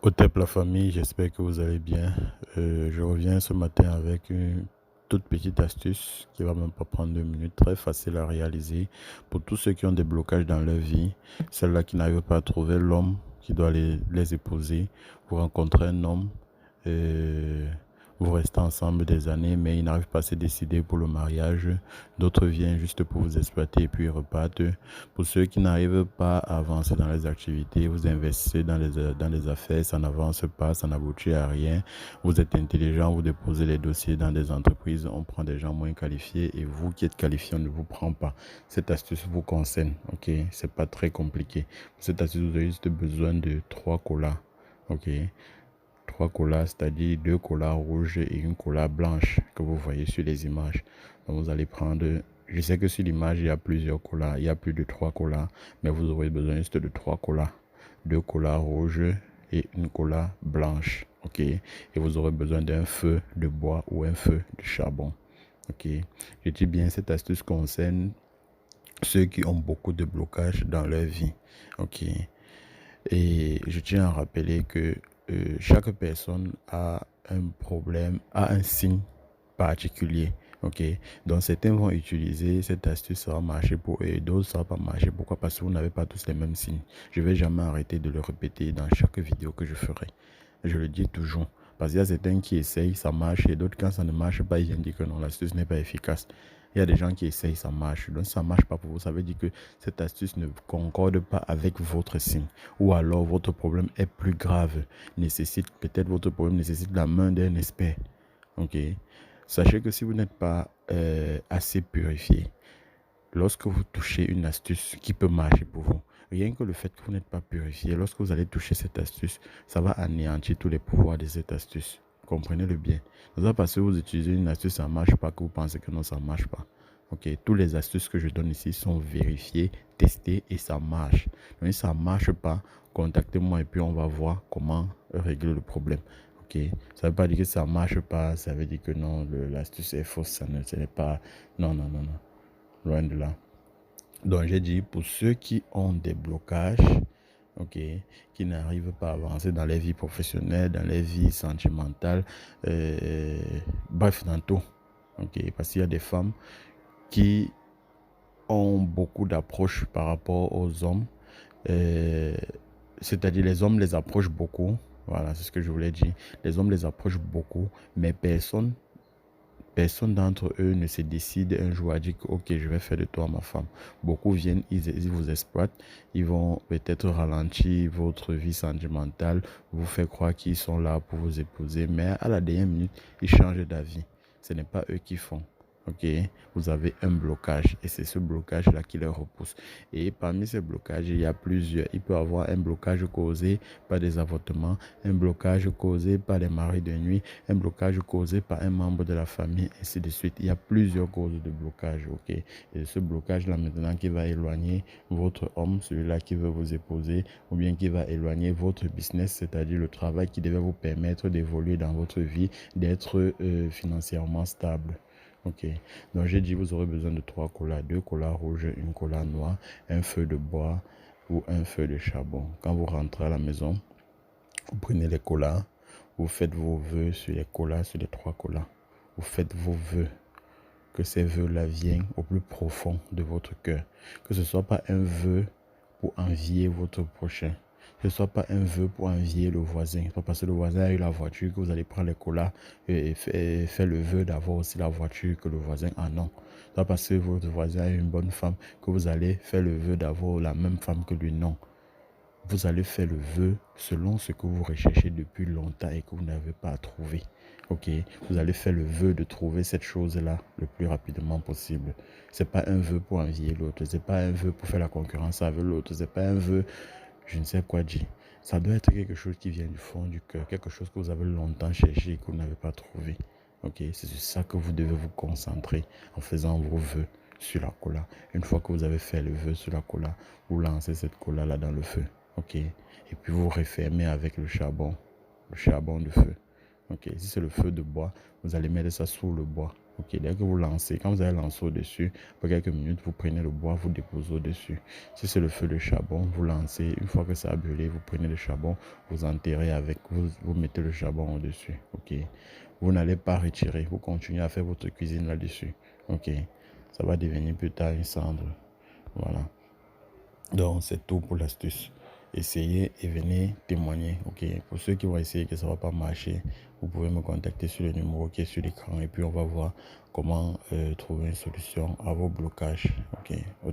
Au top la famille, j'espère que vous allez bien. Je reviens ce matin avec une toute petite astuce qui va même pas prendre 2 minutes, très facile à réaliser pour tous ceux qui ont des blocages dans leur vie, celles-là qui n'arrivent pas à trouver l'homme qui doit les épouser. Vous rencontrez un homme, euh, vous restez ensemble des années, mais il n'arrive pas à se décider pour le mariage. D'autres viennent juste pour vous exploiter et puis ils repartent. Pour ceux qui n'arrivent pas à avancer dans les activités, vous investissez dans les affaires, ça n'avance pas, ça n'aboutit à rien. Vous êtes intelligent, vous déposez les dossiers dans des entreprises, on prend des gens moins qualifiés et vous qui êtes qualifié, on ne vous prend pas. Cette astuce vous concerne, ok? C'est pas très compliqué. Pour cette astuce, vous avez juste besoin de 3 colas, ok? 3 colas, c'est-à-dire 2 colas rouges et une cola blanche que vous voyez sur les images. Donc vous allez prendre, je sais que sur l'image il y a plusieurs colas, il y a plus de 3 colas, mais vous aurez besoin juste de 3 colas. 2 colas rouges et une cola blanche, ok? Et vous aurez besoin d'un feu de bois ou un feu de charbon, ok? Je dis bien, cette astuce concerne ceux qui ont beaucoup de blocages dans leur vie, ok? Et je tiens à rappeler que chaque personne a un problème, a un signe particulier. Ok, donc certains vont utiliser cette astuce, ça va marcher pour eux et d'autres ça va pas marcher. Pourquoi? Parce que vous n'avez pas tous les mêmes signes. Je vais jamais arrêter de le répéter dans chaque vidéo que je ferai. Je le dis toujours. Parce qu'il y a certains qui essayent, ça marche, et d'autres, quand ça ne marche pas, ils viennent dire que non, l'astuce n'est pas efficace. Il y a des gens qui essayent, ça marche. Donc, si ça ne marche pas pour vous, ça veut dire que cette astuce ne concorde pas avec votre signe. Ou alors, votre problème est plus grave. Peut-être votre problème nécessite la main d'un expert. Ok. Sachez que si vous n'êtes pas assez purifié, lorsque vous touchez une astuce qui peut marcher pour vous, rien que le fait que vous n'êtes pas purifié, lorsque vous allez toucher cette astuce, ça va anéantir tous les pouvoirs de cette astuce. Comprenez-le bien. C'est pas parce que vous utilisez une astuce, ça ne marche pas que vous pensez que non, ça ne marche pas. Ok, toutes les astuces que je donne ici sont vérifiées, testées et ça marche. Donc si ça ne marche pas, contactez-moi et puis on va voir comment régler le problème. Ok, ça ne veut pas dire que ça ne marche pas, ça veut dire que non, l'astuce est fausse, ce n'est pas... Non, non, non, non. Loin de là. Donc, j'ai dit, pour ceux qui ont des blocages, ok, qui n'arrivent pas à avancer dans les vies professionnelles, dans les vies sentimentales, bref, dans tout. Ok, parce qu'il y a des femmes qui ont beaucoup d'approches par rapport aux hommes. C'est-à-dire, les hommes les approchent beaucoup. Voilà, c'est ce que je voulais dire. Les hommes les approchent beaucoup, mais personne d'entre eux ne se décide un jour à dire que, ok, je vais faire de toi ma femme. Beaucoup viennent, ils vous exploitent, ils vont peut-être ralentir votre vie sentimentale, vous faire croire qu'ils sont là pour vous épouser, mais à la dernière minute, ils changent d'avis. Ce n'est pas eux qui font. Ok, vous avez un blocage et c'est ce blocage-là qui les repousse. Et parmi ces blocages, il y a plusieurs. Il peut y avoir un blocage causé par des avortements, un blocage causé par les maris de nuit, un blocage causé par un membre de la famille, ainsi de suite. Il y a plusieurs causes de blocage, ok? Et ce blocage-là maintenant qui va éloigner votre homme, celui-là qui veut vous épouser, ou bien qui va éloigner votre business, c'est-à-dire le travail qui devait vous permettre d'évoluer dans votre vie, d'être financièrement stable. Ok, donc j'ai dit vous aurez besoin de 3 colas, 2 colas rouges, une cola noire, un feu de bois ou un feu de charbon. Quand vous rentrez à la maison, vous prenez les colas, vous faites vos vœux sur les colas, sur les 3 colas. Vous faites vos vœux, que ces vœux-là viennent au plus profond de votre cœur. Que ce ne soit pas un vœu pour envier votre prochain. Que ce ne soit pas un vœu pour envier le voisin. Pas parce que le voisin a eu la voiture que vous allez prendre les colas et faire le vœu d'avoir aussi la voiture que le voisin a. Non. Pas parce que votre voisin a une bonne femme que vous allez faire le vœu d'avoir la même femme que lui. Non. Vous allez faire le vœu selon ce que vous recherchez depuis longtemps et que vous n'avez pas trouvé. Ok, vous allez faire le vœu de trouver cette chose-là le plus rapidement possible. C'est pas un vœu pour envier l'autre, c'est pas un vœu pour faire la concurrence avec l'autre, c'est pas un vœu, je ne sais quoi dire. Ça doit être quelque chose qui vient du fond du cœur, quelque chose que vous avez longtemps cherché et que vous n'avez pas trouvé. Ok, c'est sur ça que vous devez vous concentrer en faisant vos vœux sur la cola. Une fois que vous avez fait le vœu sur la cola, vous lancez cette cola là dans le feu. Ok, et puis vous refermez avec le charbon de feu. Ok, si c'est le feu de bois, vous allez mettre ça sous le bois. Ok, dès que vous lancez, quand vous allez lancer au-dessus, pour quelques minutes, vous prenez le bois, vous déposez au-dessus. Si c'est le feu de charbon, vous lancez. Une fois que ça a brûlé, vous prenez le charbon, vous enterrez avec, vous mettez le charbon au-dessus. Ok, vous n'allez pas retirer, vous continuez à faire votre cuisine là-dessus. Ok, ça va devenir plus tard une cendre. Voilà. Donc, c'est tout pour l'astuce. Essayez et venez témoigner. Ok, pour ceux qui vont essayer que ça ne va pas marcher, vous pouvez me contacter sur le numéro qui est sur l'écran et puis on va voir comment trouver une solution à vos blocages. Ok, au